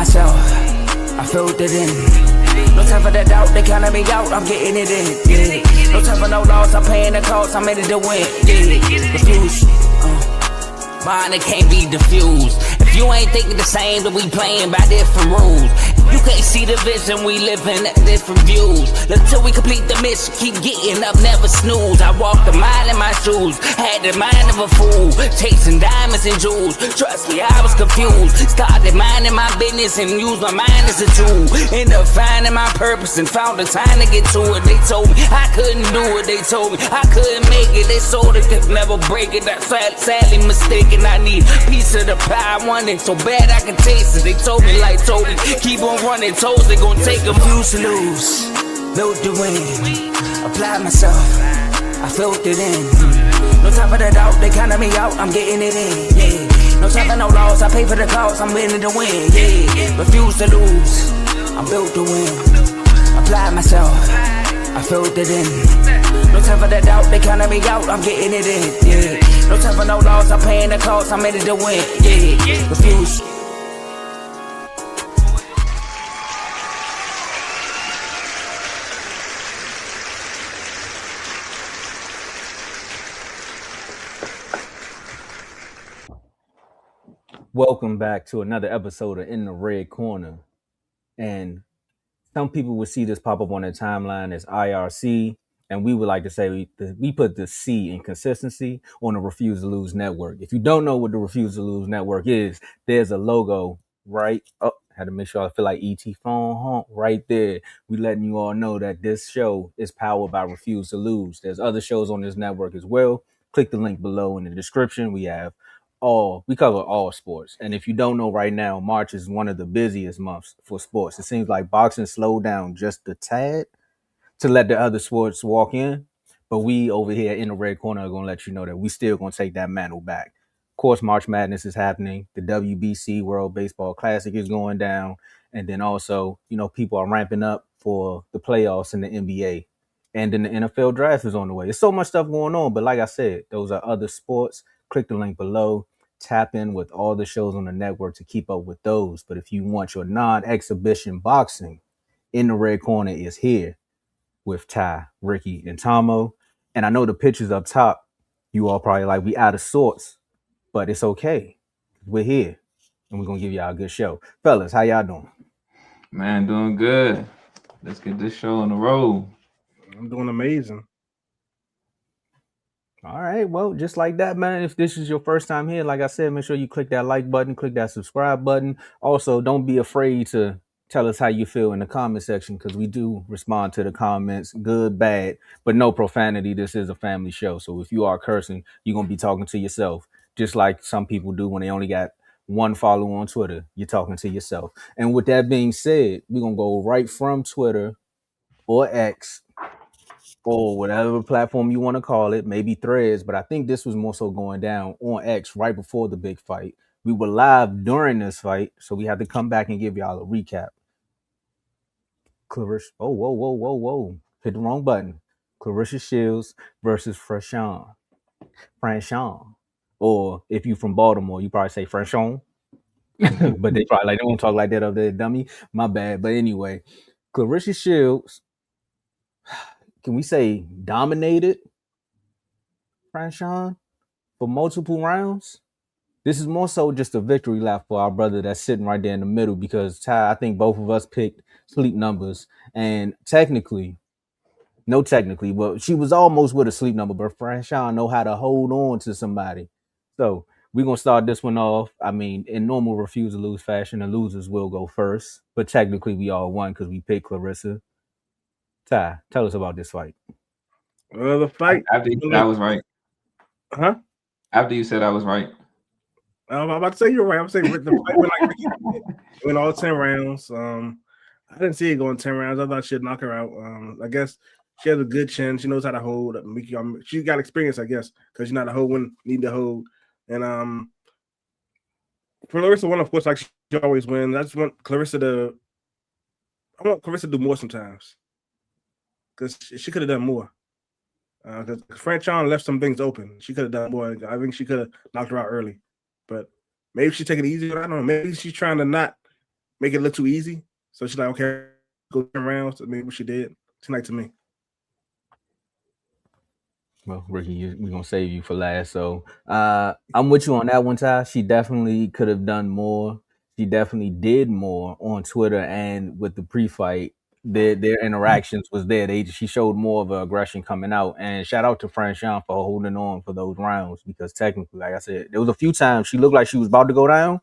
myself, I filled it in. No time for the doubt, they counted me out, I'm getting it in, yeah. No time for no loss, I'm paying the cost, I'm in it to win, yeah. Refuse, mine, it can't be diffused. If you ain't thinking the same, then we playing by different rules. You can't see the vision, we living at different views. Until we complete the mission, keep getting up, never snooze. I walked a mile in my shoes, had the mind of a fool, chasing diamonds and jewels. Trust me, I was confused. Started minding my business and used my mind as a tool. Ended up finding my purpose and found the time to get to it. They told me I couldn't do it, they told me I couldn't make it. They sold it, could never break it. That's sadly mistaken. I need a piece of the pie, I want it so bad I can taste it. They told me like Toby, keep on running toes, they gon' take them. Refuse to lose, built to win. Apply myself, I filled it in. No time for the doubt, they counted me out, I'm getting it in, yeah. No time for no loss, I pay for the cost, I'm winning to win, yeah. Refuse to lose, I'm built to win. Apply myself, I filled it in. No time for the doubt, they counted me out, I'm getting it in, yeah. No time for no loss, I'm paying the cost, I'm in it to win, yeah. Refuse. Welcome back to another episode of In the Red Corner. And some people would see this pop up on their timeline as IRC. And we would like to say we put the C in consistency on the Refuse to Lose Network. If you don't know what the Refuse to Lose Network is, there's a logo right up. Had to make sure I feel like E.T. phone honk right there. We letting you all know that this show is powered by Refuse to Lose. There's other shows on this network as well. Click the link below in the description. We cover all sports. And if you don't know right now, March is one of the busiest months for sports. It seems like boxing slowed down just a tad to let the other sports walk in. But we over here in the Red Corner are going to let you know that we still going to take that mantle back. Of course, March Madness is happening. The WBC World Baseball Classic is going down. And then also, people are ramping up for the playoffs in the NBA. And then the NFL draft is on the way. There's so much stuff going on. But like I said, those are other sports. Click the link below. Tap in with all the shows on the network to keep up with those. But if you want your non-exhibition boxing, In the Red Corner is here with Ty, Ricky, and Tomo. And I know the pictures up top, you all probably like, we out of sorts, but it's okay. We're here, and we're going to give y'all a good show. Fellas, how y'all doing? Man, doing good. Let's get this show on the road. I'm doing amazing. All right, well, just like that, man, if this is your first time here, like I said, make sure you click that like button, click that subscribe button. Also, don't be afraid to tell us how you feel in the comment section, because we do respond to the comments, good, bad, but no profanity. This is a family show. So if you are cursing, you're going to be talking to yourself, just like some people do when they only got one follower on Twitter. You're talking to yourself. And with that being said, we're going to go right from Twitter or X or whatever platform you want to call it, maybe Threads, but I think this was more so going down on X right before the big fight. We were live during this fight, so we had to come back and give y'all a recap. Claressa, whoa. Hit the wrong button. Claressa Shields versus Franchon. Or if you from Baltimore, you probably say Franchon. But they probably they won't talk like that up there, dummy. My bad. But anyway, Claressa Shields, can we say dominated Franchon for multiple rounds? This is more so just a victory lap for our brother that's sitting right there in the middle, because Ty, I think both of us picked sleep numbers, and technically, but she was almost with a sleep number, but Franchon know how to hold on to somebody. So we're going to start this one off. I mean, in normal Refuse to Lose fashion, the losers will go first, but technically we all won because we picked Claressa. Ty, tell us about this fight. The fight. After you said I was right. Huh? After you said I was right. I'm about to say you're right. I'm saying the fight went all 10 rounds. I didn't see it going 10 rounds. I thought she'd knock her out. I guess she has a good chin. She knows how to hold. She got experience, I guess, because she's not a hold when need to hold. And Claressa won, of course, like she always wins. I want Claressa to do more sometimes, because she could have done more. Because Franchon left some things open. She could have done more. I think she could have knocked her out early. But maybe she's taking it easy. I don't know. Maybe she's trying to not make it look too easy. So she's like, okay, go 10 rounds. I mean, what she did tonight to me. Well, Ricky, we're gonna save you for last. So I'm with you on that one, Ty. She definitely could have done more. She definitely did more on Twitter and with the pre-fight. Their interactions was there. She showed more of aggression coming out. And shout out to Franchon for holding on for those rounds because technically, like I said, there was a few times she looked like she was about to go down,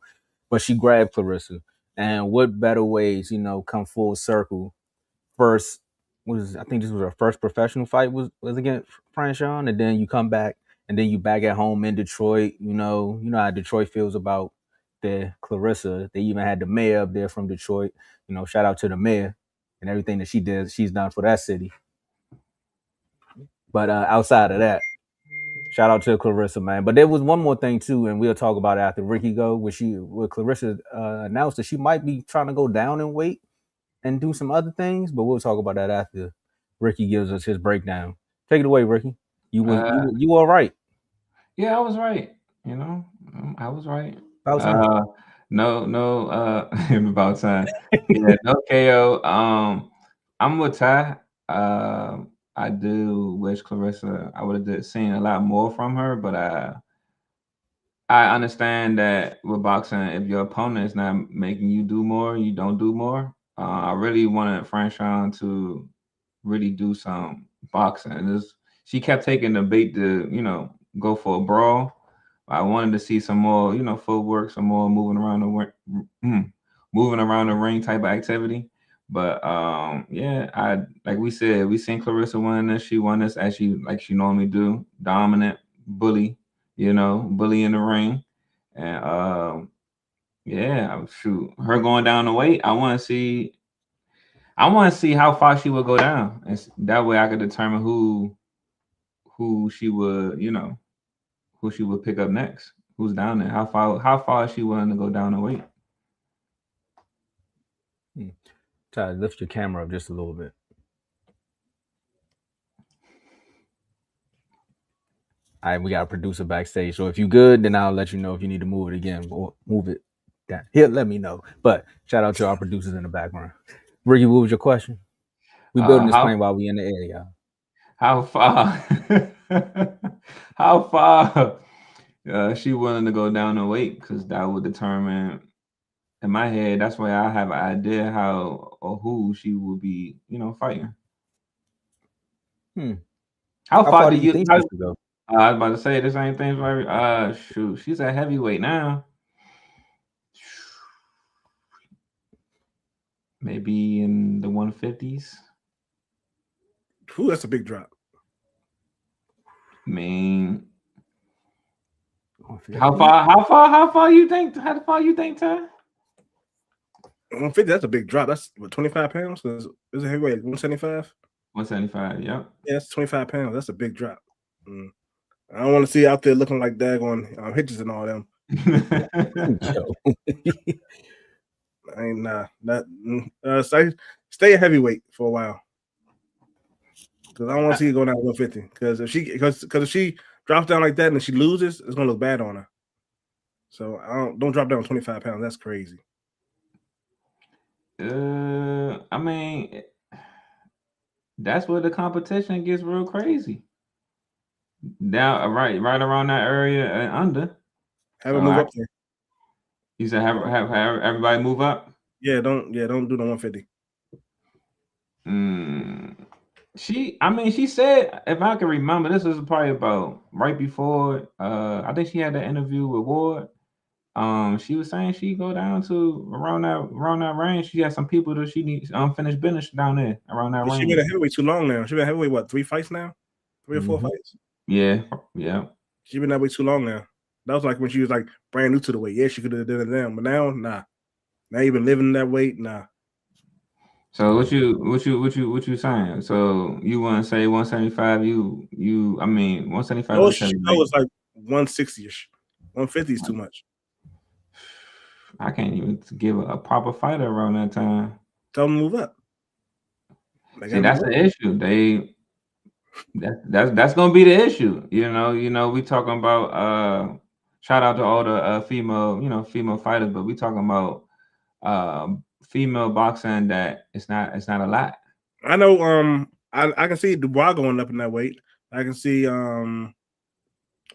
but she grabbed Claressa. And what better ways, come full circle. First I think this was her first professional fight was against Franchon, and then you come back and then you back at home in Detroit. You know how Detroit feels about the Claressa. They even had the mayor up there from Detroit. Shout out to the mayor and everything that she's done for that city. But outside of that, shout out to Claressa, man. But there was one more thing too, and we'll talk about it after Ricky go, where Claressa announced that she might be trying to go down in weight and do some other things, but we'll talk about that after Ricky gives us his breakdown. Take it away, Ricky. You all right? Yeah, I was right. I was right. About time. No, about time. Yeah, no KO. I'm with Ty. I do wish Claressa. I would have seen a lot more from her, but I understand that with boxing, if your opponent is not making you do more, you don't do more. I really wanted Franchon to really do some boxing. She kept taking the bait to, go for a brawl. I wanted to see some more, footwork, some more moving around the ring type of activity. But yeah, like we said, we seen Claressa win this. She won this as she normally do, dominant, bully, bully in the ring, and yeah, shoot, her going down the weight. I want to see how far she would go down, and that way I could determine who she would, who she would pick up next. Who's down there? How far is she willing to go down the weight? Try to lift your camera up just a little bit. All right, we got a producer backstage. So if you good, then I'll let you know if you need to move it again or move it down. He'll let me know. But shout out to our producers in the background. Ricky, what was your question? We building this plane while we in the air, y'all. How far? How far she willing to go down the weight? Because that would determine. In my head, that's why I have an idea how or who she will be, fighting. How far do you think she should go? I was about to say the same thing. Shoot, she's a heavyweight now. Maybe in the 150s. Ooh, that's a big drop. I mean, how far you think? How far you think, Ty? 150. That's a big drop. That's what, 25 pounds. Is it heavyweight? 175. 175. Yep. Yeah, that's 25 pounds. That's a big drop. I don't want to see out there looking like daggone hitches and all them. I ain't stay a heavyweight for a while. Because I don't want to see her go down to 150. Because if she drops down like that and she loses, it's gonna look bad on her. So don't drop down 25 pounds. That's crazy. I mean, that's where the competition gets real crazy. Down right around that area and under. Have her move up there. You said have everybody move up? Yeah, don't do the 150. She said, if I can remember, this was probably about right before I think she had that interview with Ward. She was saying she go down to around that range. She has some people that she needs unfinished business down there around that range. She been a heavyweight too long now. She been a heavyweight, what, 3 fights now? 3 or 4 fights? Yeah. She been that way too long now. That was like when she was like brand new to the weight. Yeah, she could have done it then, but now, nah. Now you been living that weight, nah. So what you saying? So you want to say 175? I mean 175. I was like 160ish. 150 is too much. I can't even give a proper fighter around that time. Tell them to move up. See, that's the issue. That's gonna be the issue. We talking about shout out to all the female fighters, but we talking about female boxing that it's not a lot. I know. I can see Dubois going up in that weight. I can see. I can't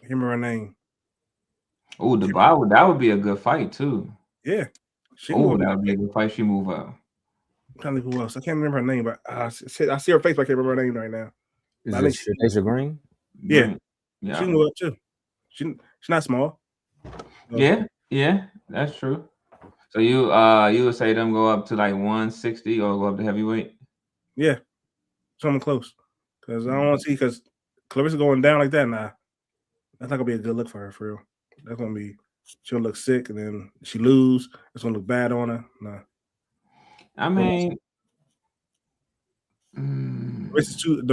remember her name. Oh, Dubois, that would be a good fight too. Yeah. Oh, that would be a good fight. She move up. I'm trying to think who else. I can't remember her name, but I see her face, but I can't remember her name right now. Is it Shakur Green? Yeah. Yeah. She can move up too. She's not small. Yeah, that's true. So you would say them go up to like 160 or go up to heavyweight? Yeah, something close. Because I don't want to see because Claressa going down like that. Nah, that's not gonna be a good look for her. For real, that's gonna be she'll look sick, and then she lose. It's gonna look bad on her. Nah, I mean, the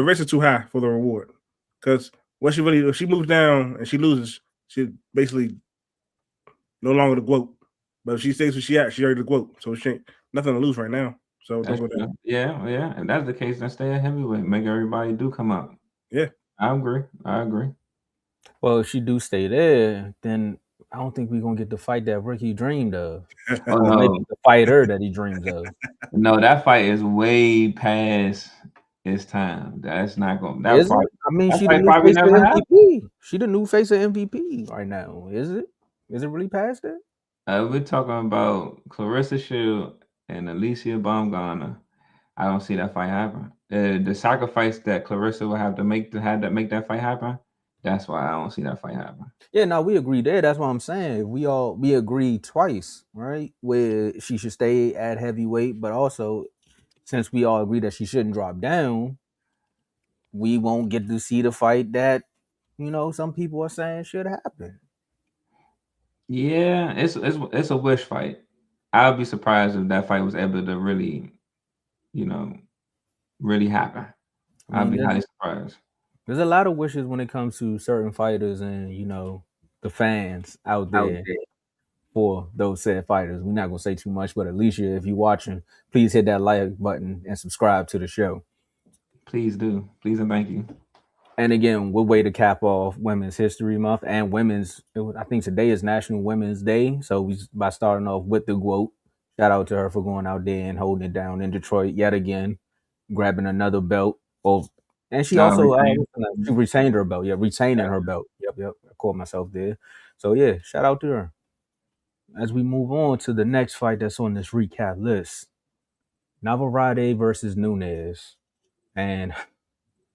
risk is too high for the reward. Because if she moves down and she loses, she basically no longer the GOAT. But if she stays where she at, she already the GOAT. So she ain't nothing to lose right now. So don't go down. Yeah. If that's the case, then stay at heavyweight. Make everybody do come up. Yeah. I agree. Well, if she do stay there, then I don't think we're gonna get the fight that Ricky dreamed of. Oh, no. Maybe the fighter that he dreams of. No, that fight is way past its time. That's not going. Is it? I mean, she the new face of MVP. She the new face of MVP right now. Is it? Is it really past it? We're talking about Claressa Shields and Alicia Baumgartner. I don't see that fight happen. The sacrifice that Claressa will have to make that fight happen. That's why I don't see that fight happen. Yeah, no, we agree there. That's what I'm saying. We agreed twice, right? Where she should stay at heavyweight, but also since we all agree that she shouldn't drop down, we won't get to see the fight that some people are saying should happen. Yeah, it's a wish fight. I'd be surprised if that fight was able to really, really happen. I'd be highly surprised. There's a lot of wishes when it comes to certain fighters and the fans out there for those said fighters. We're not gonna say too much, but Alicia, if you're watching, please hit that like button and subscribe to the show. Please do. Please and thank you. And again, we'll way to cap off Women's History Month and I think today is National Women's Day. So by starting off with the GOAT, shout out to her for going out there and holding it down in Detroit yet again, grabbing another belt. And she also she retained her belt. Yeah, retaining her belt. Yep. I caught myself there. So yeah, shout out to her. As we move on to the next fight that's on this recap list, Navarrete versus Nunez. And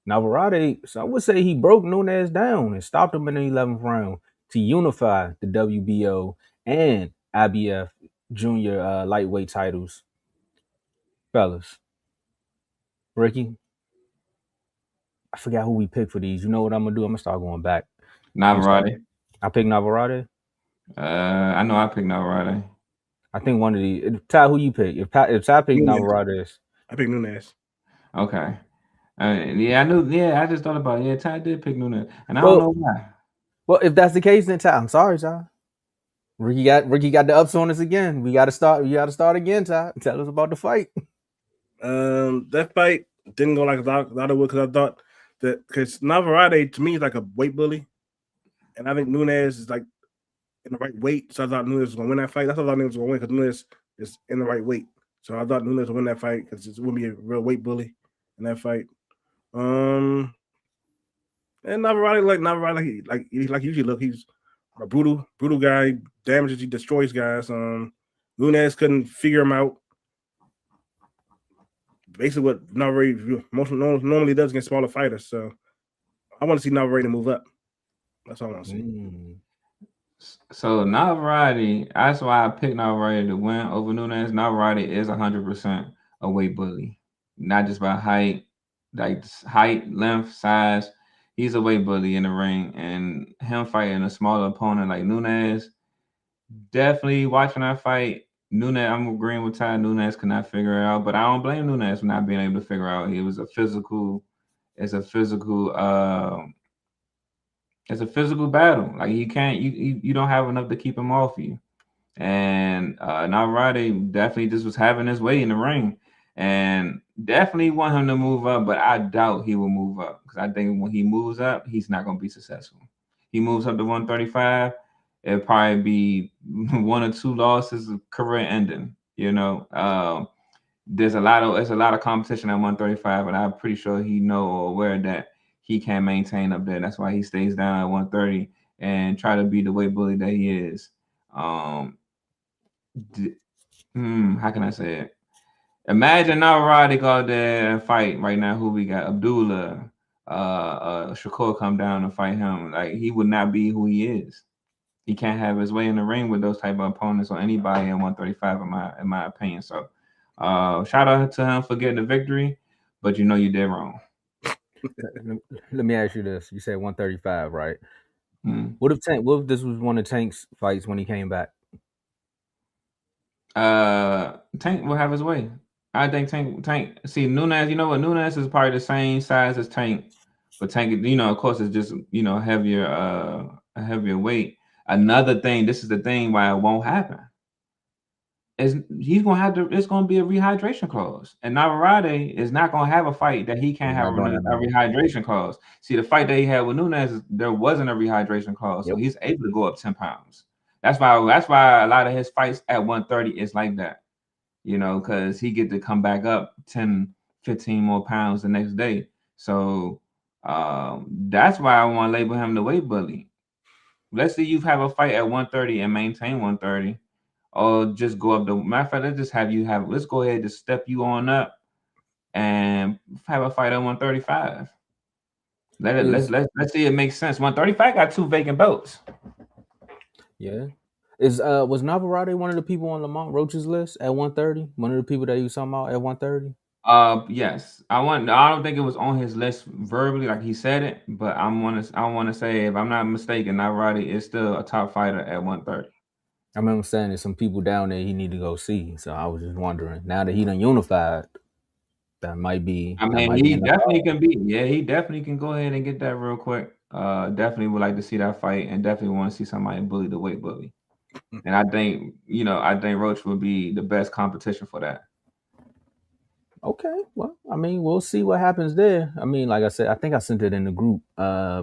Navarrete, so I would say he broke Nunez down and stopped him in the 11th round to unify the WBO and IBF junior lightweight titles. Fellas, Ricky, I forgot who we picked for these. You know what I'm going to do? I'm going to start going back. Navarrete. I picked Navarrete. I know I picked Navarrete. I think one of these. Ty, who you pick? If Ty picked Navarrete. I picked Nunez. Okay. I knew. Yeah, I just thought about it. Yeah, Ty did pick Nunez, and I don't know why. Well, if that's the case, then Ty, I'm sorry, Ty. Ricky got the ups on us again. We got to start. You got to start again, Ty. Tell us about the fight. That fight didn't go like I thought it would because I thought that because Navarrete to me is like a weight bully, and I think Nunez is like in the right weight. So I thought Nunez was going to win that fight. That's what I thought Nunez was going to win because Nunez is in the right weight. So I thought Nunez would win that fight because it wouldn't be a real weight bully in that fight. And Navarrete like usually look, he's a brutal guy, damages, he destroys guys. Nunez couldn't figure him out. Basically what Navarrete normally does against smaller fighters. So I want to see Navarrete move up. That's all I want to see. So Navarrete, that's why I picked Navarrete to win over Nunez. Navarrete is 100% a weight bully, not just by height. Like height, length, size, he's a weight bully in the ring, and him fighting a smaller opponent like Nunez, definitely watching that fight. Nunez, I'm agreeing with Ty. Nunez could not figure it out, but I don't blame Nunez for not being able to figure out. It was a physical battle. Like you don't have enough to keep him off you. And Navarrete definitely just was having his way in the ring. And definitely want him to move up, but I doubt he will move up because I think when he moves up, he's not going to be successful. He moves up to 135, it'll probably be 1 or 2 losses, career ending. You know, there's a lot of competition at 135, and I'm pretty sure he know or aware that he can't maintain up there. That's why he stays down at 130 and try to be the weight bully that he is. How can I say it? Imagine Navarrete go out there and fight right now. Who we got? Abdullah, Shakur come down and fight him. Like, he would not be who he is. He can't have his way in the ring with those type of opponents or anybody at 135, in my opinion. So, shout out to him for getting the victory, but you did wrong. Let me ask you this: you said 135, right? Hmm. What if this was one of Tank's fights when he came back? Tank will have his way. I think Tank. See, Nunez. You know what? Nunez is probably the same size as Tank, but Tank, of course, is just heavier, a heavier weight. Another thing. This is the thing why it won't happen. He's gonna have to. It's gonna be a rehydration clause, and Navarrete is not gonna have a fight that he can't have a rehydration clause. See, the fight that he had with Nunez, there wasn't a rehydration clause, so he's able to go up 10 pounds. That's why a lot of his fights at 130 is like that, because he get to come back up 10, 15 more pounds the next day. So that's why I want to label him the weight bully. Let's say you have a fight at 130 and maintain 130. Or just go up the matter of fact, let's go ahead and step you on up and have a fight at 135. Let's see it makes sense. 135 got 2 vacant belts. Yeah. Was Navarrete one of the people on Lamont Roach's list at 130? One of the people that you talking about at 130? Yes. I don't think it was on his list verbally like he said it, but I want to say, if I'm not mistaken, Navarrete is still a top fighter at 130. I remember saying there's some people down there he need to go see. So I was just wondering, now that he done unified, that might be. I mean, he definitely can be. Yeah, he definitely can go ahead and get that real quick. Definitely would like to see that fight, and definitely want to see somebody bully the weight bully. And I think Roach would be the best competition for that. Okay, well, I mean, we'll see what happens there. I mean, like I said, I think I sent it in the group,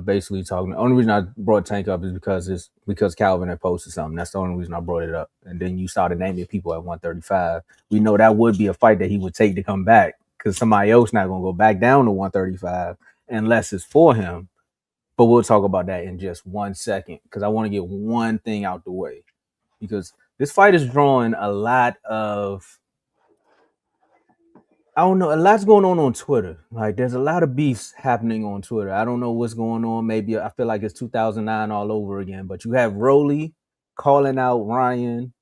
basically talking. The only reason I brought Tank up is because Calvin had posted something. That's the only reason I brought it up. And then you started naming people at 135. We know that would be a fight that he would take to come back, because somebody else not going to go back down to 135 unless it's for him. But we'll talk about that in just 1 second, because I want to get one thing out the way, because this fight is drawing a lot of, I don't know, a lot's going on Twitter. Like, there's a lot of beefs happening on Twitter. I don't know what's going on. Maybe I feel like it's 2009 all over again. But you have Rolly calling out Ryan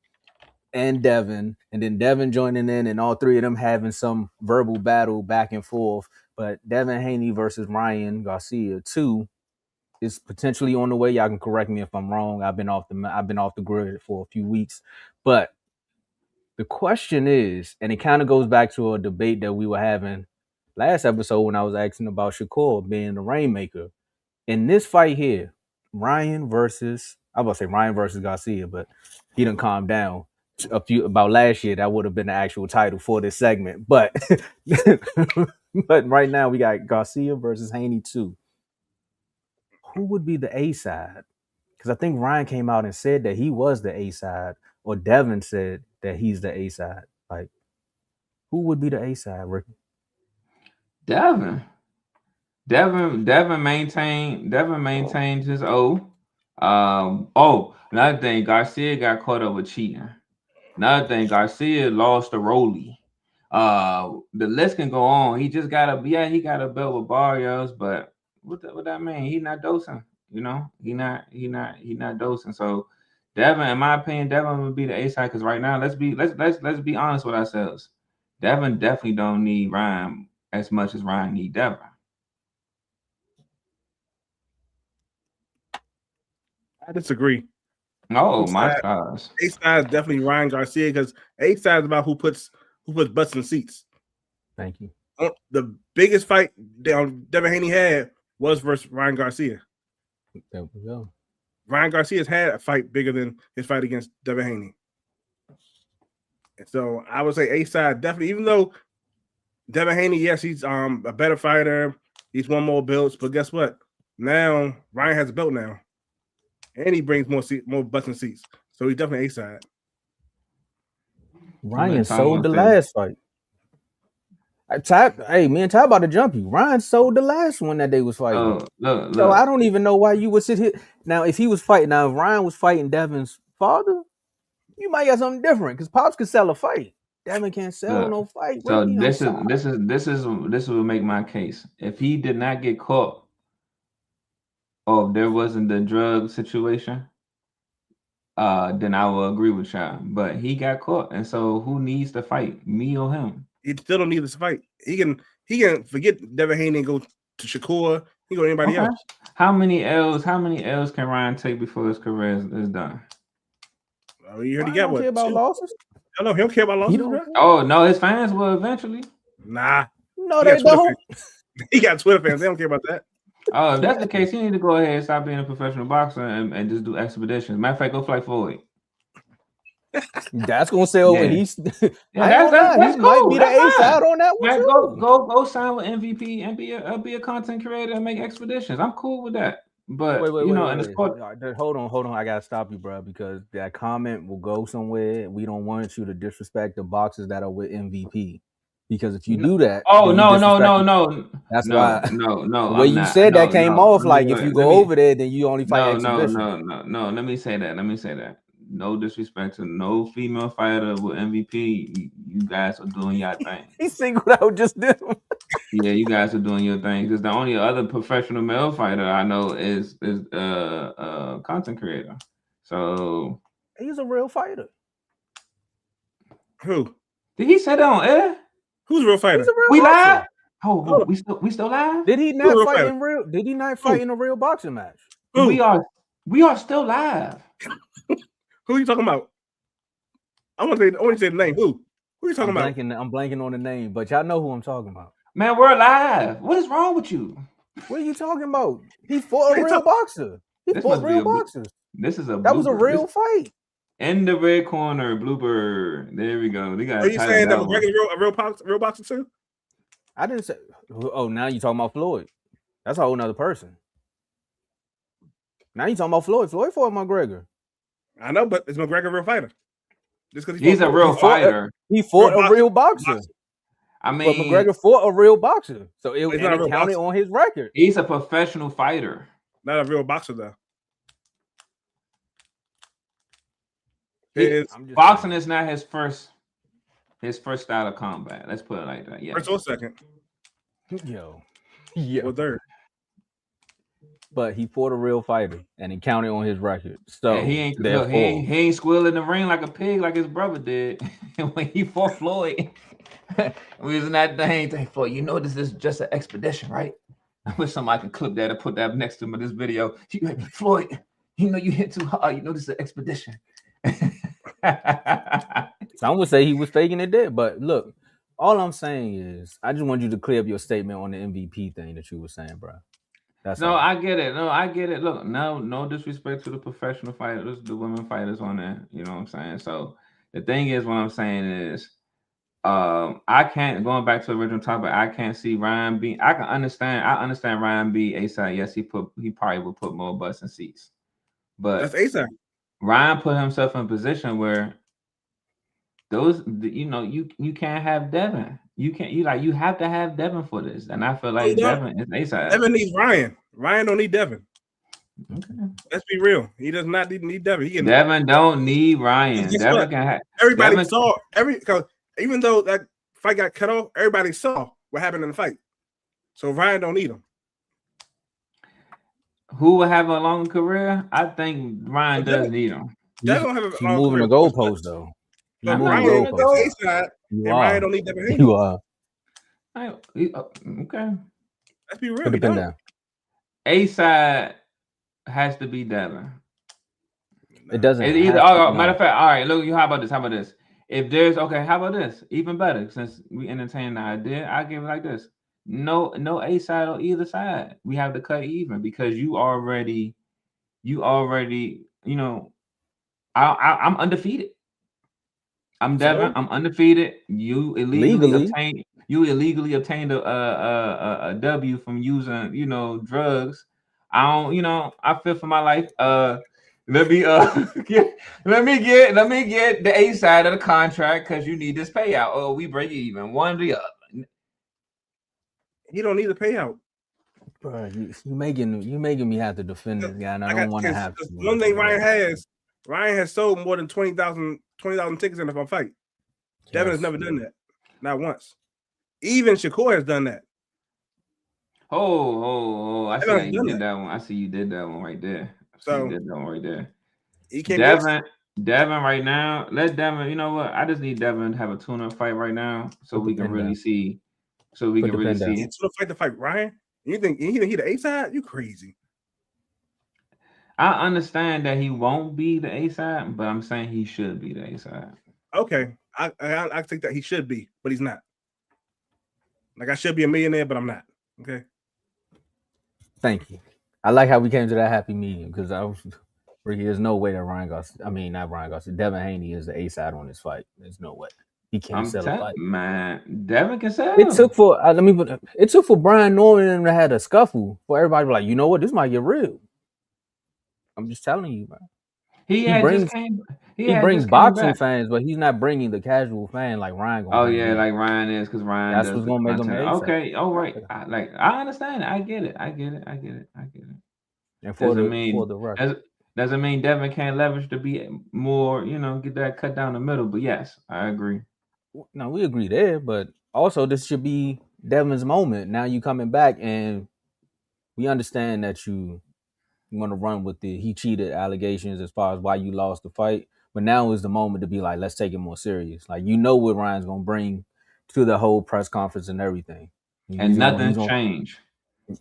and Devin, and then Devin joining in, and all three of them having some verbal battle back and forth. But Devin Haney versus Ryan Garcia 2 is potentially on the way. Y'all can correct me if I'm wrong. I've been off the grid for a few weeks, but the question is, and it kind of goes back to a debate that we were having last episode when I was asking about Shakur being the Rainmaker. In this fight here, Ryan versus Garcia, but he done calmed down about last year. That would have been the actual title for this segment. But but right now we got Garcia versus Haney 2. Who would be the A side? Because I think Ryan came out and said that he was the A side, or Devin said that he's the A side. Like, who would be the A side, Ricky? Devin maintained his O. Another thing, Garcia got caught up with cheating. Another thing, Garcia lost to Rolly. The list can go on. He just got a belt with Barrios, but what that mean? He not dosing. He not dosing. So Devin, in my opinion, Devin would be the A side, because right now, let's be honest with ourselves. Devin definitely don't need Ryan as much as Ryan need Devin. I disagree. Oh, my stars. A side is definitely Ryan Garcia, because A side is about who puts butts in seats. Thank you. The biggest fight Devin Haney had was versus Ryan Garcia. There we go. Ryan Garcia's had a fight bigger than his fight against Devin Haney. And so I would say A side definitely, even though Devin Haney, yes, he's a better fighter. He's won more belts, but guess what? Now Ryan has a belt now, and he brings more butts and seats. So he's definitely A side. Ryan sold the last fight. Hey, me and Ty about to jump you. Ryan sold the last one that they was fighting. Oh, look. So I don't even know why you would sit here. Now, if he was fighting, if Ryan was fighting Devin's father, you might have something different because Pops could sell a fight. Devin can't sell no fight. So this will make my case. If he did not get caught, or if there wasn't the drug situation, then I will agree with y'all. But he got caught, and so who needs to fight, me or him? He still don't need this fight. He can forget Devin Haney and go to Shakur. He go to anybody else. How many L's can Ryan take before his career is done? Oh, you heard he got what? Care about losses? I know he don't care about losses. Bro. Oh no, his fans will eventually. Nah, no, they don't. He got Twitter fans. They don't care about that. Oh, if that's the case, you need to go ahead and stop being a professional boxer and just do expeditions. Matter of fact, go fight Floyd. That's gonna sell when he's. That's he cool. might be the ace out on that one. Yeah, go sign with MVP and be a content creator and make expeditions. I'm cool with that. But wait, hold on. I gotta stop you, bro, because that comment will go somewhere. We don't want you to disrespect the boxers that are with MVP. Because if you do that, no. That's why. No. The way you said that came off like if you go over there, then you only fight exhibition. No. Let me say that. No disrespect to no female fighter with MVP. You guys are doing your thing. He singled out just them. Yeah, you guys are doing your thing. Because the only other professional male fighter I know is content creator. So he's a real fighter. Who? Did he say that on air? Who's a real fighter? We live? Oh, we still live? Did he not fight in real? Did he not fight in a real boxing match? Who? We are still live. Who are you talking about? I want to say the name. Who are you talking about? I'm blanking on the name, but y'all know who I'm talking about. Man, we're live. What is wrong with you? What are you talking about? He fought a real boxer. He fought real boxers. That was a real fight. In the red corner, Bluebird. There we go. They got. Are you saying that was a real boxer too? I didn't say. Oh, now you talking about Floyd? That's a whole nother person. Now you talking about Floyd? Floyd fought McGregor. I know, but is McGregor a real fighter? Just because he's a real fighter. He fought a real boxer. I mean, but McGregor fought a real boxer, so it counted on his record. He's a professional fighter, not a real boxer though. Boxing is not his first style of combat. Let's put it like that. Yeah. First or second. Yeah. Or third. But he fought a real fighter, and it counted on his record. So he ain't squeal in the ring like a pig like his brother did when he fought Floyd. We was in that thing for this is just an expedition, right? I wish somebody could clip that and put that next to him in this video. Floyd, you hit too hard. This is an expedition. Some would say he was faking it there, but look, all I'm saying is I just want you to clear up your statement on the MVP thing that you were saying, bro. I get it. Look, no disrespect to the professional fighters, the women fighters on there. You know what I'm saying? So the thing is, what I'm saying is, I can't, going back to the original topic, I can't see Ryan being. I understand Ryan B. A-side. Yes, he probably would put more butts in seats, but that's A-side. Ryan put himself in a position where you can't have Devin. You have to have Devin for this, and I feel like Devin is A-side. Devin needs Ryan. Ryan don't need Devin. Okay. Let's be real. He does not need Devin. Devin don't need Ryan. Devin can have. Everybody saw because even though that fight got cut off, everybody saw what happened in the fight. So Ryan don't need him. Who will have a long career? I think Ryan does need him. Devin have a moving the goalpost though. But Ryan A-side, and Ryan don't need Devin. You are. Okay. Let's be real. A-side has to be Devin. It doesn't. It's either. Matter of fact, all right. Look, how about this? If there's how about this? Even better, since we entertain the idea, I give it like this: no A-side on either side. We have to cut even because you already. I'm undefeated. I'm Devin. I'm undefeated. You illegally obtained a W from using drugs. I feel for my life. let me let me get the A side of the contract because you need this payout, or we break even. One or the other. He don't need a payout. Bro, you making me have to defend this guy, and I don't want to have to. One thing Ryan has sold more than 20,000 tickets in a fight. Devin has never done that, not once. Even Shakur has done that. Oh! I see how you did that one. I see you did that one right there. So you did that one right there. He can't Devin right now. Let Devin. You know what? I just need Devin to have a tune-up fight right now, so we can really see. So we can really see. Fight to fight Ryan. You think he the A side? You crazy? I understand that he won't be the A side, but I'm saying he should be the A side. Okay, I think that he should be, but he's not. Like I should be a millionaire, but I'm not. Okay. Thank you. I like how we came to that happy medium because there's no way that Devin Haney is the A side on this fight. There's no way he can't sell a fight. Man, Devin can sell. It took for Brian Norman to have a scuffle for everybody to be like, you know what, this might get real. I'm just telling you, man. He brings boxing fans, but he's not bringing the casual fan like Ryan. Like Ryan is, because Ryan. That's what's gonna make him. Okay, all right. I understand. I get it. And doesn't mean Devin can't leverage to be more. Get that cut down the middle. But yes, I agree. No, we agree there. But also, this should be Devin's moment. Now you coming back, and we understand that you want to run with the he cheated allegations as far as why you lost the fight. But now is the moment to be like, let's take it more serious. Like, what Ryan's going to bring to the whole press conference and everything. And nothing's changed.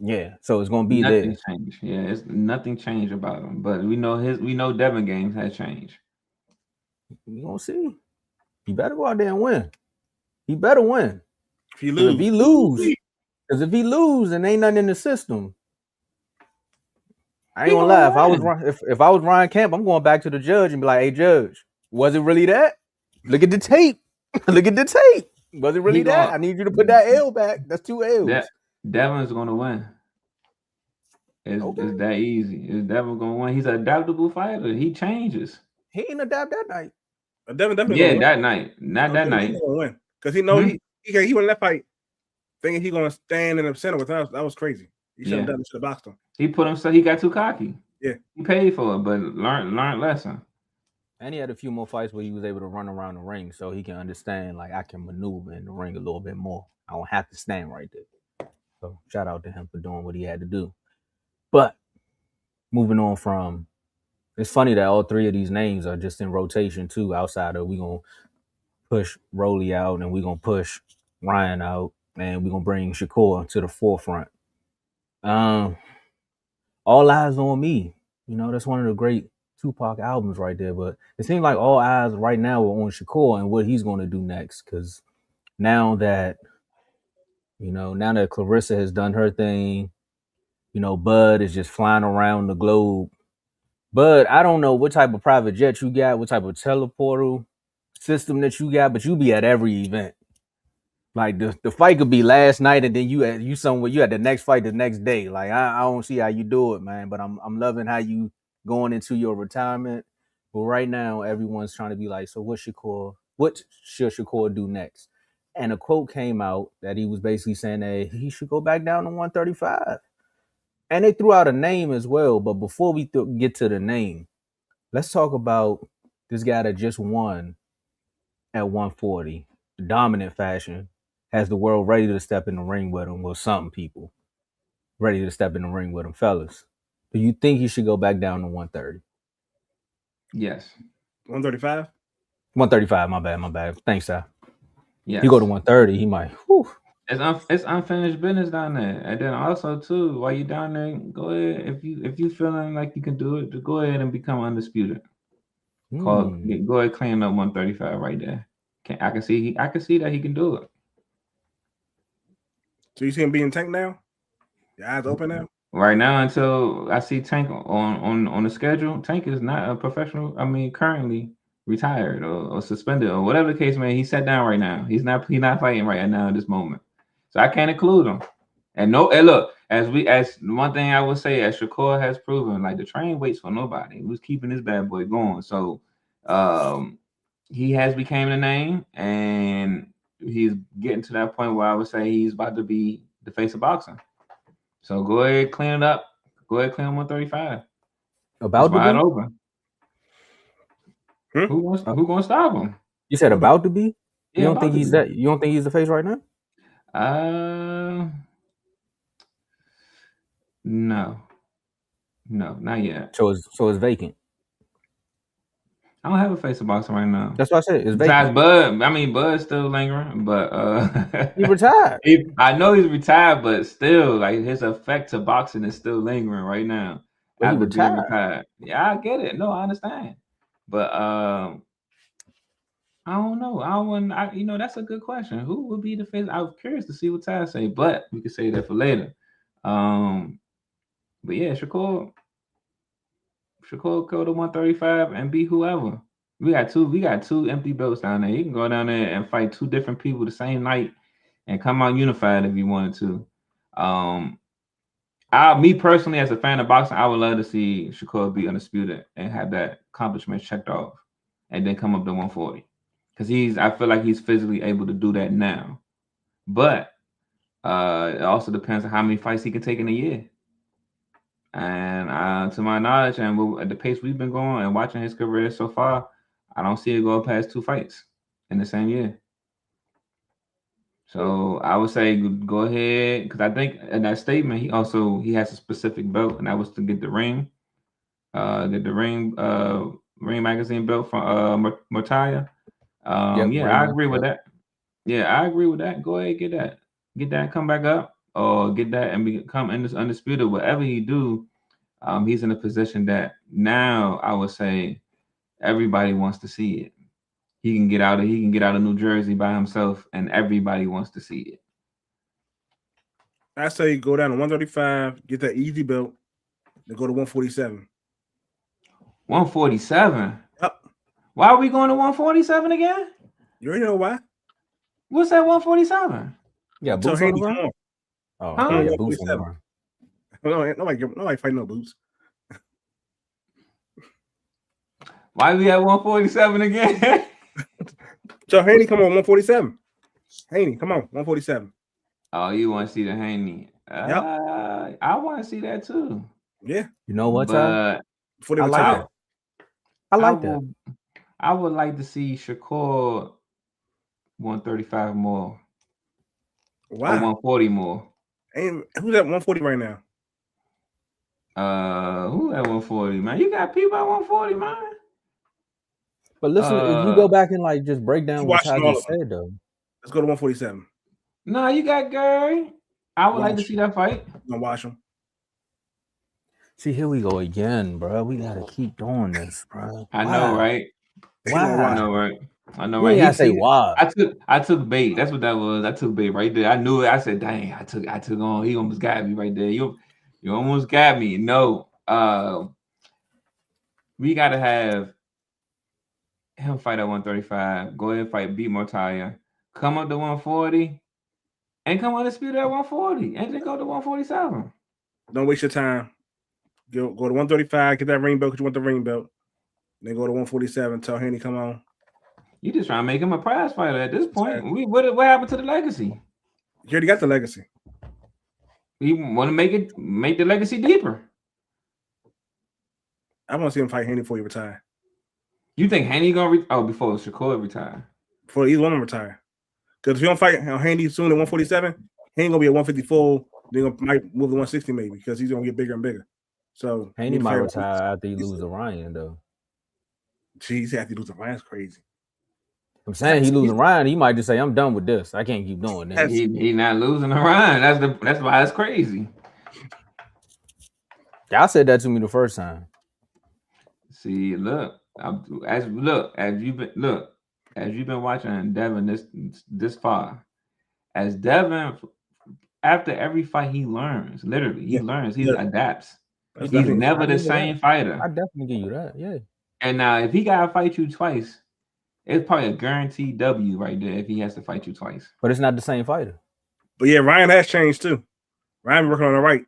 Yeah, so it's going to be nothing changed. Yeah, it's nothing changed about him. But we know Devin games has changed. We going to see. He better go out there and win. He better win. If he lose. Because if he lose, then ain't nothing in the system. I ain't gonna lie. If I was Ryan Camp, I'm going back to the judge and be like, "Hey, judge, was it really that? Look at the tape. Look at the tape. Was it really that? I need you to put that L back. That's 2 L's." Devin's gonna win. It's that easy. Devin's gonna win. He's an adaptable fighter. He changes. He ain't adapt that night. Devin definitely. That night. Not that night. He's gonna win because he knows he won that fight thinking he's gonna stand in the center with us. That was crazy. He should have done it. Should have boxed him. He put himself. He got too cocky. Yeah, he paid for it, but learned lesson. And he had a few more fights where he was able to run around the ring, so he can understand like I can maneuver in the ring a little bit more. I don't have to stand right there. So shout out to him for doing what he had to do. But moving on from, it's funny that all three of these names are just in rotation too. Outside of we gonna push Rolly out and we gonna push Ryan out and we gonna bring Shakur to the forefront. All Eyes on Me. That's one of the great Tupac albums right there. But it seems like all eyes right now are on Shakur and what he's going to do next. Because now that Claressa has done her thing, Bud is just flying around the globe. Bud, I don't know what type of private jet you got, what type of teleportal system that you got, but you be at every event. Like the fight could be last night, and then you somewhere you had the next fight the next day. Like I don't see how you do it, man. But I'm loving how you going into your retirement. But right now, everyone's trying to be like, so what should Shakur do next? And a quote came out that he was basically saying that he should go back down to 135. And they threw out a name as well. But before we get to the name, let's talk about this guy that just won at 140, dominant fashion. Has the world ready to step in the ring with him? Well, some people ready to step in the ring with him, fellas. Do you think he should go back down to 130? Yes. 135? 135, my bad. Thanks, sir. Yeah. You go to 130, he might. Whew. It's unfinished business down there. And then also, too, while you're down there, go ahead. If you feeling like you can do it, just go ahead and become undisputed. Go ahead, claim up 135 right there. I can see that he can do it. So you see him being Tank now? Your eyes open now? Right now, until I see Tank on the schedule, Tank is not a professional. I mean, currently retired or suspended or whatever the case may be. He's sat down right now. He's not fighting right now at this moment. So I can't include him. And look, as one thing I would say, as Shakur has proven, like the train waits for nobody. He was keeping this bad boy going. So he has became a name, and he's getting to that point where I would say he's about to be the face of boxing. So go ahead, clean it up. Go ahead, clean 135. About it's wide to be? open. Who gonna stop him? You said about to be? Yeah, you don't think he's that? You don't think he's the face right now? No, not yet. So it's vacant. I don't have a face of boxing right now. That's what I said. It's besides vacant. Bud. I mean, Bud's still lingering, but he retired. I know he's retired, but still, like his effect to boxing is still lingering right now. But after being retired. Yeah, I get it. No, I understand. But I don't know. That's a good question. Who would be the face? I was curious to see what Ty say, but we could say that for later. But yeah, Shakur go to 135 and beat whoever. We got two empty belts down there. You can go down there and fight two different people the same night and come out unified if you wanted to. Me personally, as a fan of boxing, I would love to see Shakur be Undisputed and have that accomplishment checked off, and then come up to 140. Because I feel like he's physically able to do that now. But it also depends on how many fights he can take in a year. And to my knowledge, and at the pace we've been going and watching his career so far, I don't see it going past 2 fights in the same year. So I would say go ahead, because I think in that statement he has a specific belt, and that was to get the ring, ring magazine belt from Muratalla. I agree with that. Yeah, I agree with that. Go ahead, get that, come back up, or get that and become Undisputed. Whatever you do, he's in a position that now I would say everybody wants to see it. He can get out of New Jersey by himself, and everybody wants to see it. I say go down to 135, get that easy belt, then go to 147. 147? Yep. Why are we going to 147 again? You already know why. What's that 147? Yeah, boots on the ground. Oh, yeah, boots on the ground. Nobody fighting no boots. Why we at 147 again? So Haney, come on, 147. Haney, come on, 147. Oh, you want to see the Haney? Yep. I want to see that too. Yeah. You know what? Before they retire. I like that. I would like to see Shakur 135 more. Wow. Or 140 more. And who's at 140 right now? Who at 140, man? You got people at 140, man. But listen, if you go back and like just break down what Ty just said, though. Let's go to 147. No, you got Gary. I would like to see that fight. I'm gonna watch him. See, here we go again, bro. We gotta keep doing this, bro. I know, right? Wow. I know, right? I know, right? He say why? I took bait. That's what that was. I took bait right there. I knew it. I said, dang, I took on. He almost got me right there. You almost got me. No. We gotta have him fight at 135. Go ahead and fight, beat Muratalla. Come up to 140. And come Undisputed at 140. And then go to 147. Don't waste your time. Go to 135, get that ring belt because you want the ring belt. Then go to 147. Tell Haney, come on. You just trying to make him a prize fighter at this point. Exactly. What happened to the legacy? You already got the legacy. We want to make the legacy deeper. I want to see him fight Haney before he retire. You think Haney gonna before Shakur retire? Before either one of them retire. Because if you don't fight Haney soon at 147, he ain't gonna be at 154. They might move to 160 maybe because he's gonna get bigger and bigger. So Haney might retire after he loses to Ryan though. Jeez, after he loses to Ryan's crazy. I'm saying he losing Ryan, he might just say, "I'm done with this. I can't keep doing this." He not losing to Ryan. That's why it's crazy. Y'all said that to me the first time. See, look, as you've been watching Devin this far, as Devin, after every fight he learns. Literally, he learns. He adapts. He's never the same fighter. I definitely give you that. Yeah. And now, if he gotta fight you twice, it's probably a guaranteed W right there if he has to fight you twice. But it's not the same fighter. But yeah, Ryan has changed too. Ryan working on the right.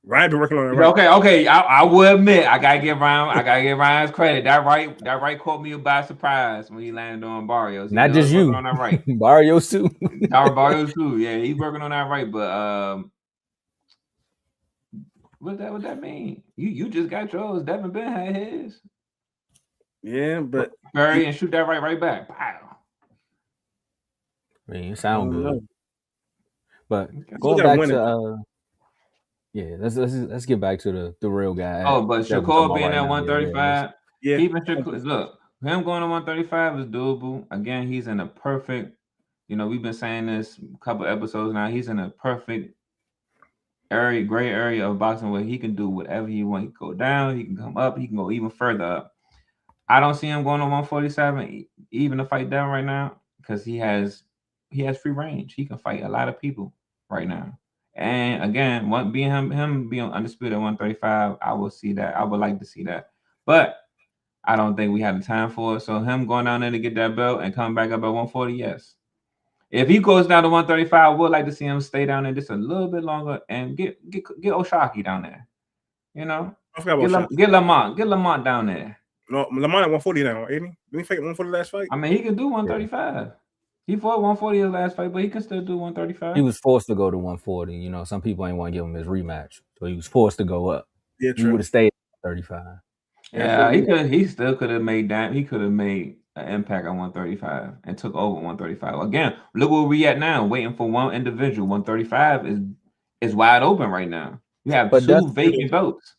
Ryan been working on the right. Okay. I will admit, I gotta give Ryan's credit. That right caught me by surprise when he landed on Barrios. Not just you, on that right. Barrios too. Barrios too. Yeah, he's working on that right. But what that mean? You just got yours. Devin Ben had his. Yeah, but bury and shoot that right back. Wow. I mean, it sound good. Know. But going back to let's get back to the real guy. Oh, but Shakur being at 135. Yeah. Even Shakur, look, him going to 135 is doable. Again, he's in a perfect, we've been saying this a couple episodes now. He's in a perfect gray area of boxing where he can do whatever he wants. He can go down, he can come up, he can go even further up. I don't see him going to 147, even to fight down right now, because he has free range. He can fight a lot of people right now. And again, him being undisputed at 135, I will see that. I would like to see that. But I don't think we have the time for it. So him going down there to get that belt and come back up at 140, yes. If he goes down to 135, I would like to see him stay down there just a little bit longer and get Oshaki down there. Get Lamont down there. No, Lamont at 140 now, ain't he? Didn't he fight 140 last fight? I mean, he can do 135. Yeah. He fought 140 his last fight, but he can still do 135. He was forced to go to 140. Some people ain't want to give him his rematch, so he was forced to go up. Yeah, true. He would have stayed at 35. Yeah, he still could have made that. He could have made an impact on 135 and took over 135. Again, look where we at now, waiting for one individual. 135 is wide open right now. You have two vacant belts.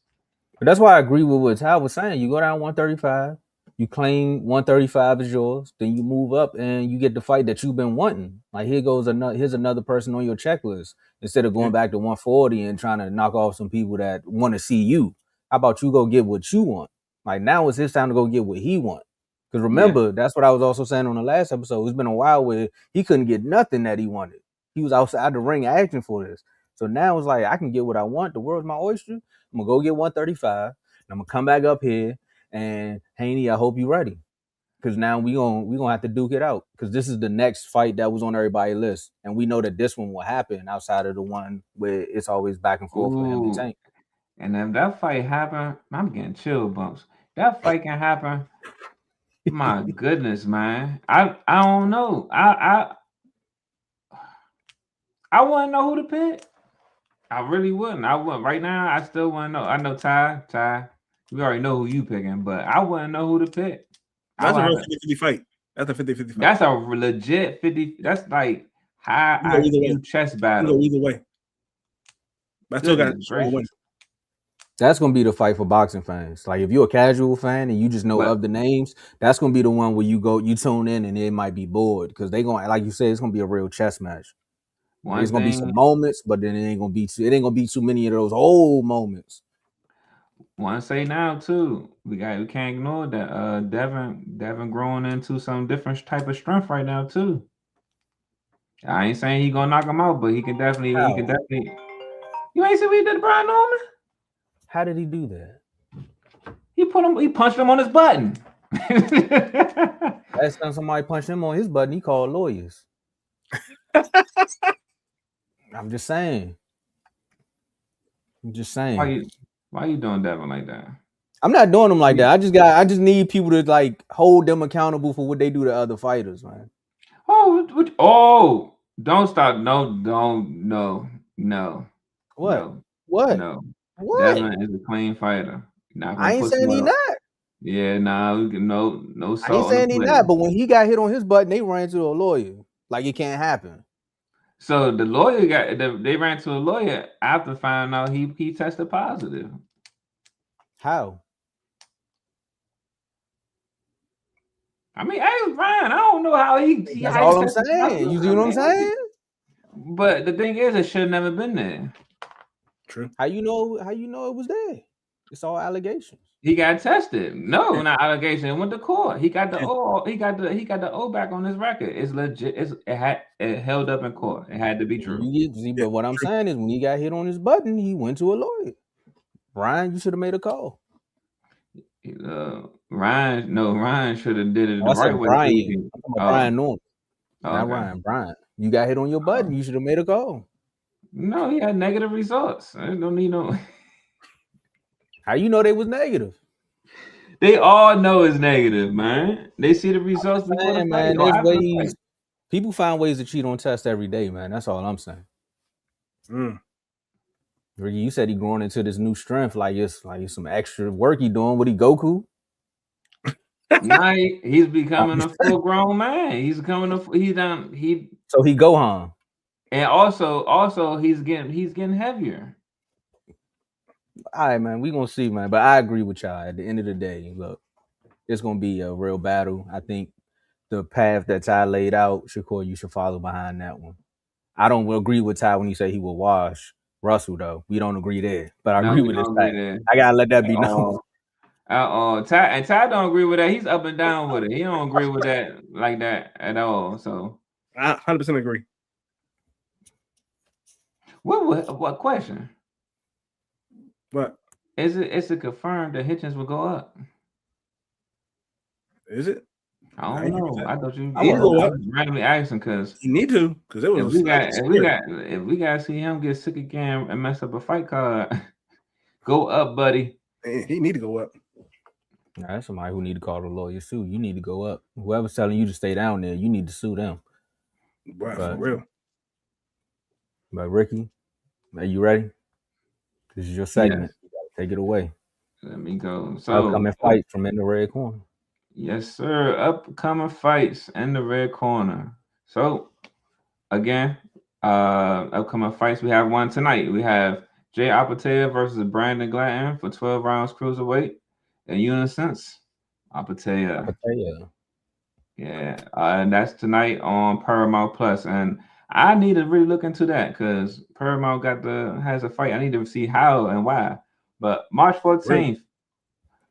But that's why I agree with what Ty was saying. You go down 135, you claim 135 is yours, then you move up and you get the fight that you've been wanting. Like here's another person on your checklist instead of going back to 140 and trying to knock off some people that want to see you. How about you go get what you want? Like now it's his time to go get what he wants. Because remember, that's what I was also saying on the last episode. It's been a while where he couldn't get nothing that he wanted. He was outside the ring asking for this. So now it's like I can get what I want. The world's my oyster. I'm gonna go get 135, and I'm gonna come back up here. And Haney, I hope you're ready, because now we gonna have to duke it out. Because this is the next fight that was on everybody's list, and we know that this one will happen outside of the one where it's always back and forth for him and Tank. And if that fight happen, I'm getting chill bumps. That fight can happen. My goodness, man. I don't know. I wouldn't know who to pick. I really wouldn't. I wouldn't. Right now, I still wouldn't know. I know Ty. We already know who you picking, but I wouldn't know who to pick. That's a real 50-50 fight. That's a 50-50 fight. That's a legit 50. That's like high IQ chess battle. Either way. But I still got win. That's gonna be the fight for boxing fans. Like if you're a casual fan and you just know of the names, that's gonna be the one where you tune in and it might be bored because they gonna, like you said, it's gonna be a real chess match. There's gonna be some moments, but then it ain't gonna be too many of those old moments. Want to say now too, we can't ignore that Devin growing into some different type of strength right now too. I ain't saying he gonna knock him out, but he can definitely. You ain't see what he did to Brian Norman? How did he do that? He punched him on his button. Last time somebody punched him on his button, he called lawyers. I'm just saying. Why you doing Devin like that? I'm not doing them like that. I just need people to like hold them accountable for what they do to other fighters, man. Don't stop. No. What? No. What? No. What? Devin is a clean fighter. I ain't saying he not. Yeah, no. I ain't saying he not, but when he got hit on his button, they ran to a lawyer. Like it can't happen. So the lawyer they ran to a lawyer after finding out he tested positive. How? I mean, hey, Ryan, I don't know how he. That's all I'm saying. You see what I'm saying? But the thing is, it should have never been there. True. How you know it was there? It's all allegations. He got tested. No, not allegation. It went to court. He got the O. He got the O back on his record. It's legit. It held up in court. It had to be true. But what I'm saying is, when he got hit on his button, he went to a lawyer. Brian, you should have made a call. Ryan should have did it the right way. Brian Norman. Not Ryan. Brian, you got hit on your button. You should have made a call. No, he had negative results. I don't need no. How you know they was negative? They all know it's negative, man. They see the results before the fight Man, or there's after the fight. ways. People find ways to cheat on tests every day, man. That's all I'm saying. Ricky, you said he growing into this new strength, like it's some extra work he doing. What he Goku? Now he's becoming a full grown man. He's becoming So he Gohan. And also he's getting heavier. All right, man. We gonna see, man. But I agree with y'all. At the end of the day, look, it's gonna be a real battle. I think the path that Ty laid out, Shakur, you should follow behind that one. I don't agree with Ty when you say he will wash Russell, though. We don't agree there. But I agree with this fact. I gotta let that be known. Ty don't agree with that. He's up and down with it. He don't agree with that like that at all. So I 100% agree. What question? What is it? Is it confirmed that Hitchens will go up? Is it? I don't know. I thought you. I was randomly asking because you need to because it was. If we got to see him get sick again and mess up a fight card, go up, buddy. He need to go up. Nah, that's somebody who need to call the lawyer sue. You need to go up. Whoever's telling you to stay down there, you need to sue them. Right, for real. But Ricky, are you ready? This is your segment. Yes. You gotta take it away. Let me go. So upcoming fights from in the red corner. Yes, sir. Upcoming fights in the red corner. So again, upcoming fights. We have one tonight. We have Jay Apatea versus Brandon Glatton for 12 rounds cruiserweight. In unison, Apatea. Yeah, and that's tonight on Paramount Plus. And I need to really look into that because Paramount has a fight. I need to see how and why. But March 14th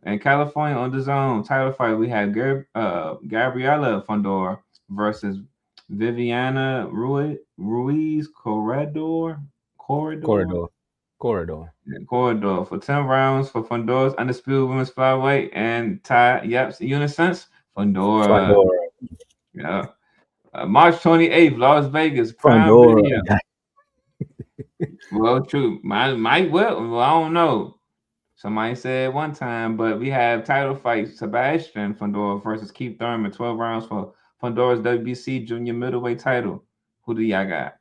in California on DAZN title fight, we have Gabriela Fondor versus Viviana Ruiz Corredor for 10 rounds for Fondor's undisputed women's flyweight and Ty unison Fondor. Yeah. March 28th, Las Vegas, Prime Video. Well, true. Well, I don't know. Somebody said one time, but we have title fight Sebastian Fondor versus Keith Thurman, 12 rounds for Fondor's WBC junior middleweight title. Who do y'all got?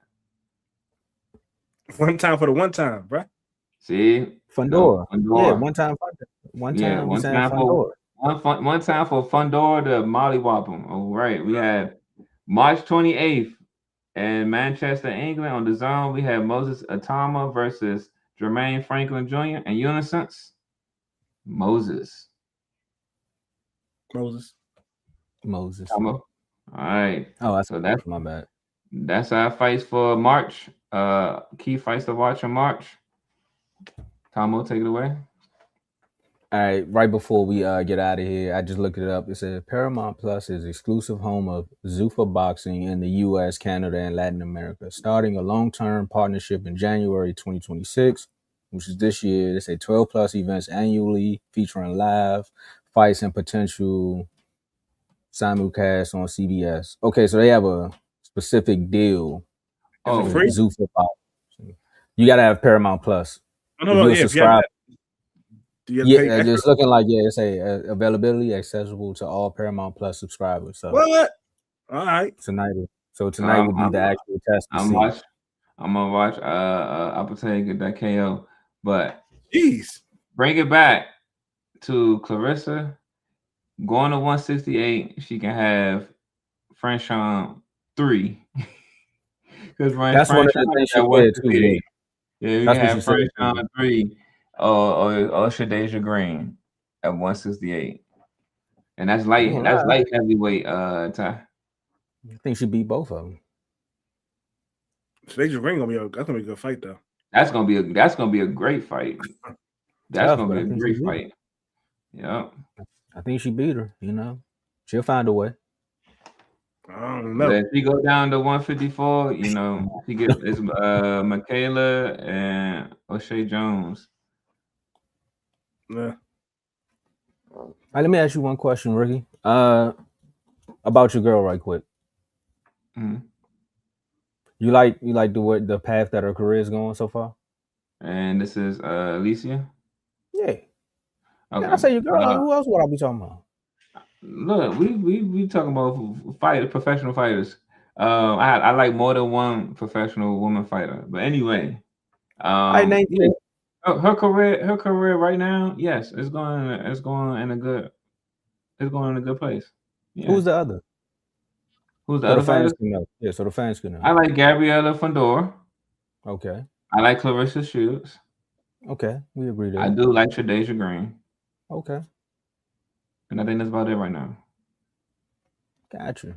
One time for the one time, bro. See? Fondor. Yeah, one time for Fondor to mollywop him. All right. We have March 28th in Manchester, England on DAZN. We have Moses Atama versus Jermaine Franklin Jr. in unison. Moses. All right. Oh, that's my bad. That's our fights for March. Key fights to watch in March. Tomo, take it away. All right, right before we get out of here, I just looked it up. It says Paramount Plus is exclusive home of Zuffa Boxing in the U.S., Canada, and Latin America, starting a long-term partnership in January 2026, which is this year. They say 12-plus events annually featuring live fights and potential simulcast on CBS. Okay, so they have a specific deal with Zuffa Boxing. You got to have Paramount Plus. Subscribe. Yeah, just looking like it's a availability accessible to all Paramount Plus subscribers. So what? All right. Tonight would be the actual test. I'm gonna watch Apatea get that KO, but bring it back to Claressa going to 168. She can have Franchon 3 because that's one of the things she did too. Yeah, we have Franchon 3. Or Shadeja Green at 168, and that's light. That's light heavyweight. Ty. I think she beat both of them. Shadeja Green that's gonna be a good fight though. That's gonna be a great fight. That's gonna be a great fight. Yeah, I think she beat her. She'll find a way. I don't know. If she go down to 154, she gets Michaela and O'Shea Jones. Yeah. All right, let me ask you one question, Ricky. About your girl, right quick. Mm-hmm. You like the path that her career is going so far? And this is Alicia. Yeah. Okay. I say your girl. Who else would I be talking about? Look, we talking about professional fighters. I like more than one professional woman fighter. But anyway, I named yeah, her career right now, yes, it's going in a good place. Yeah. Who's the other? Who's the So other the fans fighter? can know. Yeah, so the fans can know. I like Gabriella Fondor. Okay. I like Claressa Shields. Okay, we agree there. I do like Shadeja Green. Okay. And I think that's about it right now. Gotcha.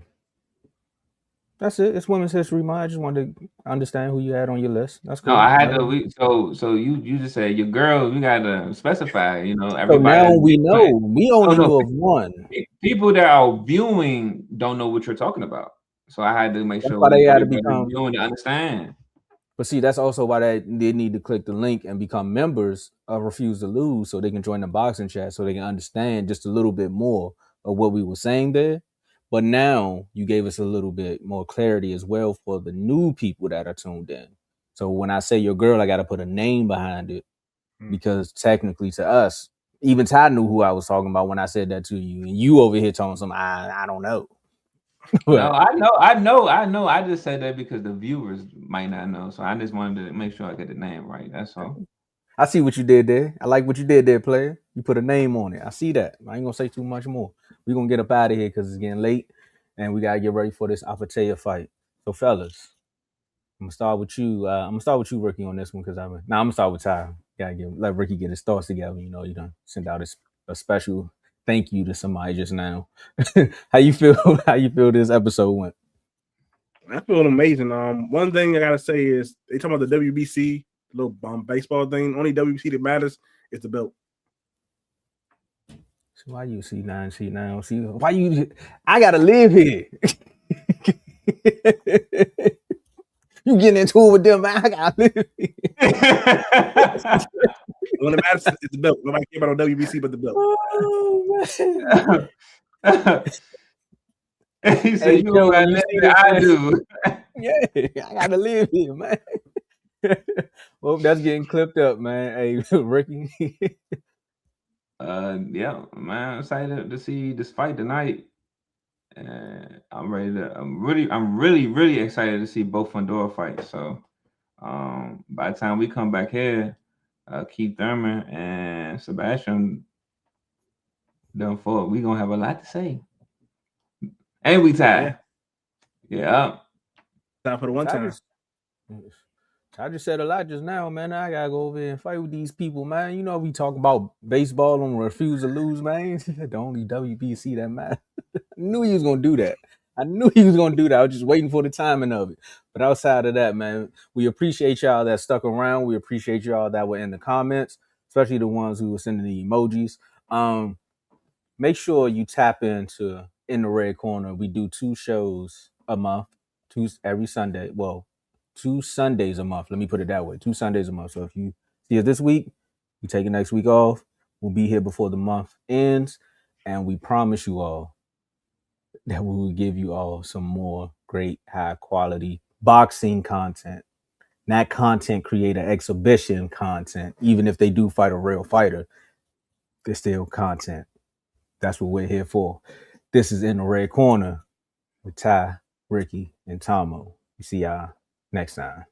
That's it. It's Women's History Month. I just wanted to understand who you had on your list. That's cool. No, I had to. So you just said your girl. You got to specify. You know, So everybody. now we know. We only knew of one. People that are viewing don't know what you're talking about. So I had to make sure why they had to viewing to understand. But see, that's also why they need to click the link and become members of Refuse to Lose, so they can join the boxing chat, so they can understand just a little bit more of what we were saying there. But now you gave us a little bit more clarity as well for the new people that are tuned in. So when I say your girl, I got to put a name behind it, because technically to us, even Ty knew who I was talking about when I said that to you, and you over here talking some I don't know. No, I know. I just said that because the viewers might not know. So I just wanted to make sure I get the name right. That's all. I see what you did there. I like what you did there, player. You put a name on it. I see that. I ain't gonna say too much more. We're gonna get up out of here because it's getting late and we gotta get ready for this Apatea fight. So fellas, I'm gonna start with you. Ricky, on this one, because I'm gonna start with Ty. Gotta let Ricky get his thoughts together. You know, you done sent out a special thank you to somebody just now. How you feel? How you feel this episode went? I feel amazing. One thing I gotta say is they talking about the WBC, little baseball thing. Only WBC that matters is the belt. So why you see now? See why you? I gotta live here. You getting into it with them, man? I gotta live here. When it matters, it's the belt. Nobody care about no WBC but the belt. Oh, man. He said, "You know what I do." Yeah, I gotta live here, man. Well, that's getting clipped up, man. Hey, Ricky. Yeah, man, I'm excited to see this fight tonight. I'm really excited to see both Fondor fights. So, by the time we come back here, Keith Thurman and Sebastian done for, we gonna have a lot to say. And we tied. Yeah. Time for the one time. I just said a lot just now, man. I gotta go over here and fight with these people, man. You know we talk about baseball and Refuse to Lose, man. The only WBC that matters. I knew he was gonna do that. I was just waiting for the timing of it. But outside of that, man, we appreciate y'all that stuck around. We appreciate y'all that were in the comments, especially the ones who were sending the emojis. Make sure you tap into In the Red Corner. We do 2 shows a month, every Sunday. Well, 2 Sundays a month. Let me put it that way. 2 Sundays a month. So if you see us this week, we take it next week off. We'll be here before the month ends. And we promise you all that we will give you all some more great, high quality boxing content. Not content creator exhibition content. Even if they do fight a real fighter, there's still content. That's what we're here for. This is In the Red Corner with Ty, Ricky, and Tomo. We see y'all next time.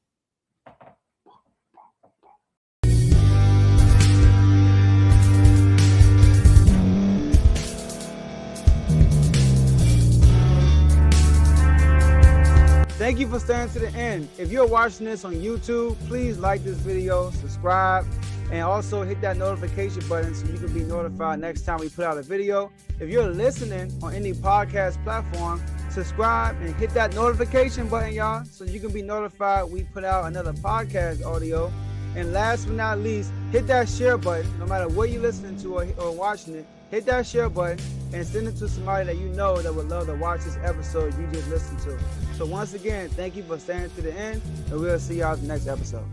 Thank you for staying to the end. If you're watching this on YouTube, please like this video, subscribe, and also hit that notification button so you can be notified next time we put out a video. If you're listening on any podcast platform, subscribe and hit that notification button, y'all, so you can be notified we put out another podcast audio. And last but not least, hit that share button. No matter what you're listening to or watching it, hit that share button and send it to somebody that you know that would love to watch this episode you just listened to. So once again, thank you for staying to the end, and we'll see y'all in the next episode.